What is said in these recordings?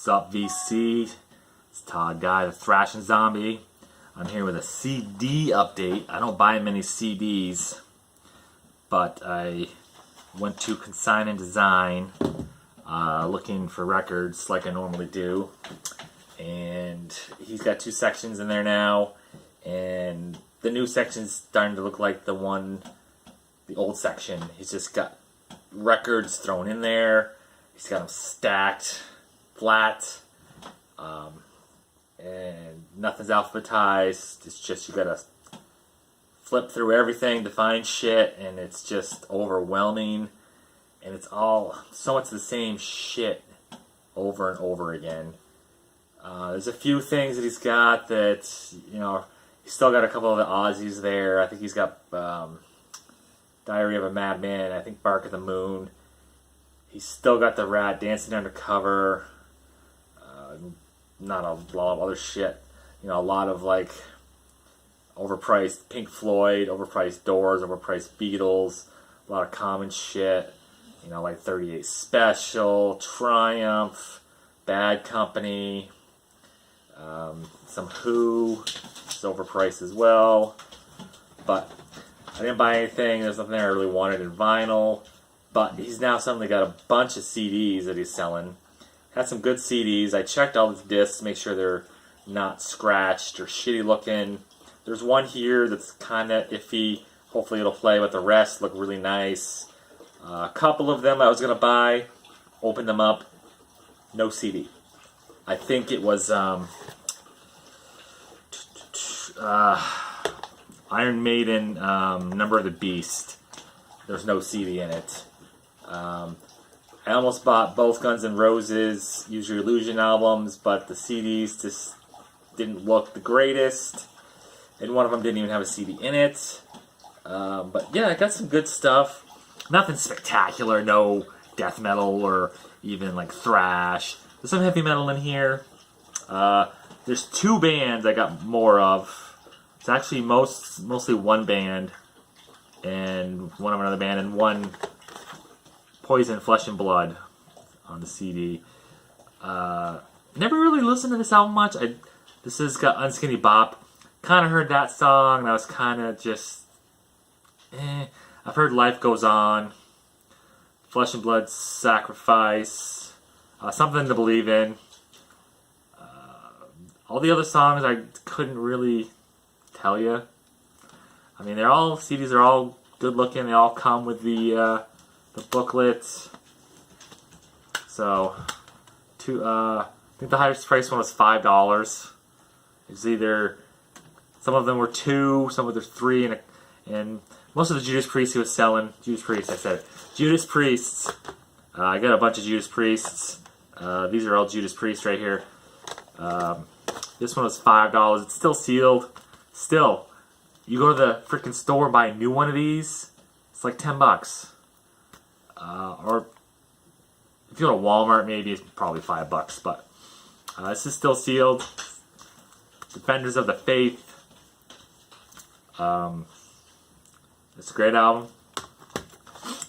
What's up, VC? It's Todd Guy, the Thrashing Zombie. I'm here with a CD update. I don't buy many CDs, but I went to Consign and Design looking for records like I normally do. And he's got two sections in there now, and the new section's starting to look like the old section. He's just got records thrown in there. He's got them stacked flat, and nothing's alphabetized. It's just you gotta flip through everything to find shit, and it's just overwhelming. And it's all so much the same shit over and over again. There's a few things that he's got that, you know, he's still got a couple of the Aussies there. I think he's got Diary of a Madman. I think Bark of the Moon. He's still got the Rat, Dancing Undercover. Not a lot of other shit. You know, a lot of like overpriced Pink Floyd, overpriced Doors, overpriced Beatles. A lot of common shit. You know, like 38 Special, Triumph, Bad Company. Some Who. It's overpriced as well. But I didn't buy anything. There's nothing there I really wanted in vinyl. But he's now suddenly got a bunch of CDs that he's selling. Had some good CDs. I checked all his discs to make sure they're not scratched or shitty looking. There's one here that's kind of iffy. Hopefully it'll play, but the rest look really nice. A couple of them I was going to buy. Opened them up. No CD. I think it was Iron Maiden, Number of the Beast. There's no CD in it. I almost bought both Guns N' Roses Use Your Illusion albums, but the CDs just didn't look the greatest, and one of them didn't even have a CD in it. But yeah, I got some good stuff. Nothing spectacular, no death metal or even like thrash. There's some heavy metal in here. There's two bands I got more of. It's actually mostly one band and one of another band, and one Poison, Flesh and Blood on the CD. Never really listened to this album much. This has got Unskinny Bop. Kind of heard that song, and I was kind of just, I've heard Life Goes On, Flesh and Blood Sacrifice, Something to Believe In. All the other songs I couldn't really tell you. I mean, CDs are all good looking. They all come with the booklet. So, I think the highest price one was $5. It's either, some of them were $2, some of them $3, and most of the Judas Priest he was selling. Judas Priest, I said it. Judas Priests. I got a bunch of Judas Priests. These are all Judas Priests right here. This one was $5. It's still sealed. Still, you go to the freaking store and buy a new one of these, it's like $10. Or if you go to Walmart, maybe it's probably $5. But this is still sealed. Defenders of the Faith. It's a great album.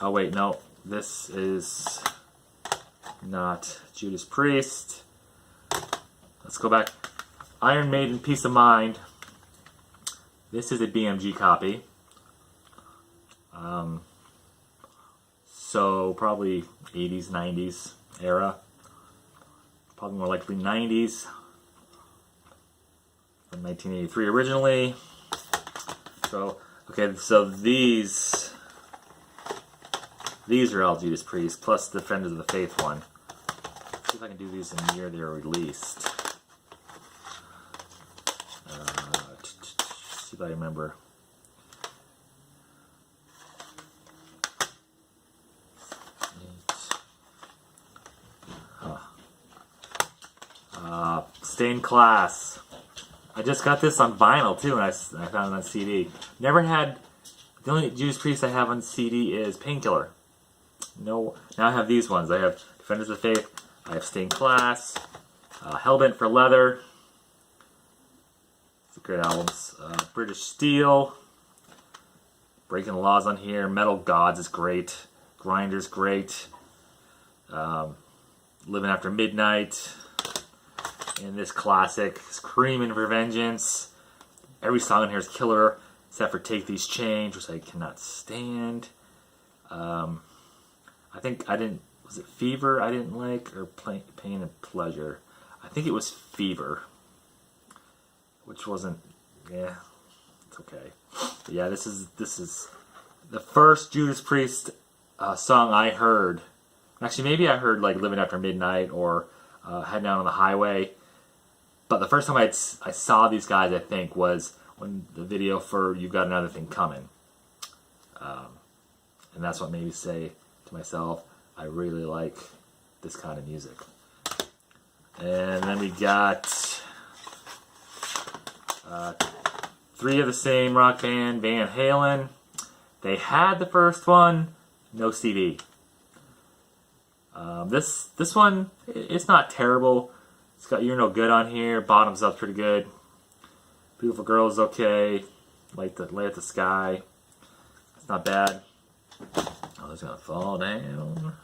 Oh wait, no, this is not Judas Priest. Let's go back. Iron Maiden, Peace of Mind. This is a BMG copy. So probably 80s, 90s era. Probably more likely 90s. From 1983 originally. So, okay, so these are all Judas Priest, plus Defenders of the Faith one. Let's see if I can do these in the year they were released. See if I remember. Stained Class. I just got this on vinyl too, and I found it on CD. Never had. The only Judas Priest I have on CD is Painkiller. No, now I have these ones. I have Defenders of Faith. I have Stained Class. Hellbent for Leather. It's great albums. British Steel. Breaking the Laws on here. Metal Gods is great. Grinder's great. Living After Midnight. in this classic, Screaming for Vengeance. Every song in here is killer, except for Take These Chains, which I cannot stand. I think I didn't, was it Fever I didn't like, or Pain and Pleasure? I think it was Fever, which wasn't, yeah, it's okay. But yeah, this is the first Judas Priest song I heard. Actually, maybe I heard like Living After Midnight or Heading Out on the Highway. But the first time I saw these guys, I think, was when the video for You've Got Another Thing Coming. And that's what made me say to myself, I really like this kind of music. And then we got 3 of the same rock band, Van Halen. They had the first one, no CD. This one, it's not terrible. It's got You're No Good on here. Bottoms Up's pretty good. Beautiful Girl is okay. Lay at the Sky. It's not bad. Oh, it's gonna fall down.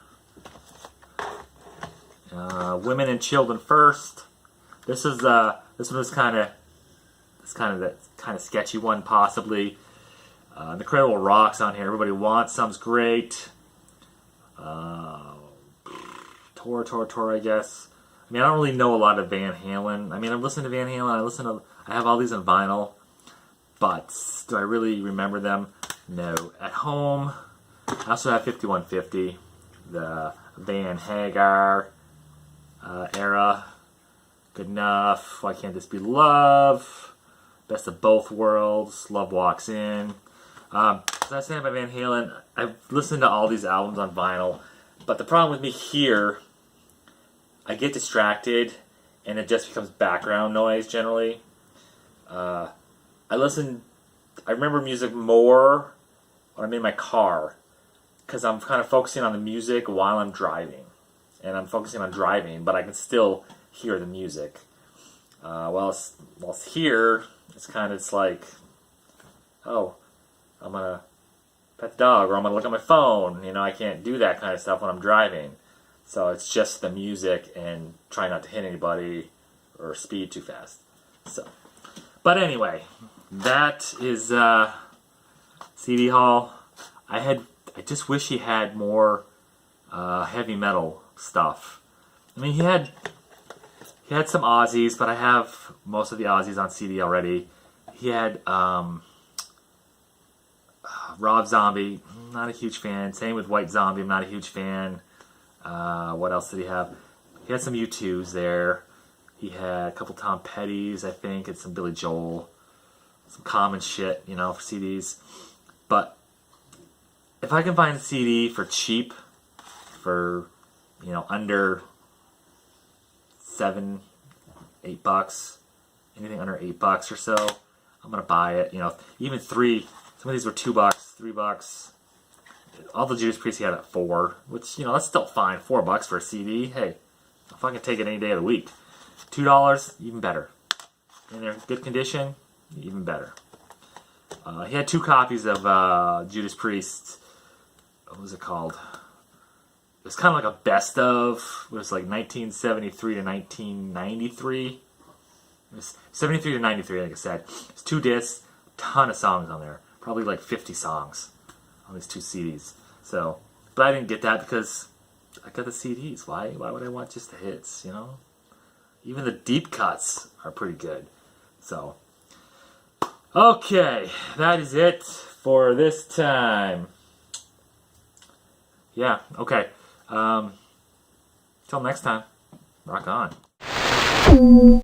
Women and Children First. This one was kind of that sketchy one, possibly. Incredible Rock's on here. Everybody Wants Some's great. Tour, I guess. I mean, I don't really know a lot of Van Halen. I mean, I've listened to Van Halen. I have all these on vinyl. But do I really remember them? No. At Home, I also have 5150, the Van Hagar era. Good Enough. Why Can't This Be Love? Best of Both Worlds. Love Walks In. As I was saying about Van Halen, I've listened to all these albums on vinyl. But the problem with me here, I get distracted, and it just becomes background noise generally. I remember music more when I'm in my car, because I'm kind of focusing on the music while I'm driving. And I'm focusing on driving, but I can still hear the music. While it's here, it's like, oh, I'm going to pet the dog, or I'm going to look at my phone. You know, I can't do that kind of stuff when I'm driving. So it's just the music and try not to hit anybody or speed too fast. So, but anyway, that is CD haul. I just wish he had more heavy metal stuff. I mean, he had some Aussies, but I have most of the Aussies on CD already. He had Rob Zombie, not a huge fan. Same with White Zombie, I'm not a huge fan. What else did he have? He had some U2s there. He had a couple Tom Pettys, I think, and some Billy Joel. Some common shit, for CDs. But if I can find a CD for cheap, for, under $7, $8, anything under $8 or so, I'm going to buy it. Even $3, some of these were $2, $3. All the Judas Priest he had at $4, which, that's still fine. $4 for a CD. Hey, if I can take it any day of the week. $2, even better. And they're in good condition, even better. He had 2 copies of Judas Priest. What was it called? It was kind of like a best of. It was like 1973 to 1993. It was 73 to 93, like I said. It's 2 discs, ton of songs on there. Probably like 50 songs on these 2 CDs. So, but I didn't get that because I got the CDs. Why would I want just the hits, Even the deep cuts are pretty good. So, okay, that is it for this time. Yeah, okay. Till next time, rock on.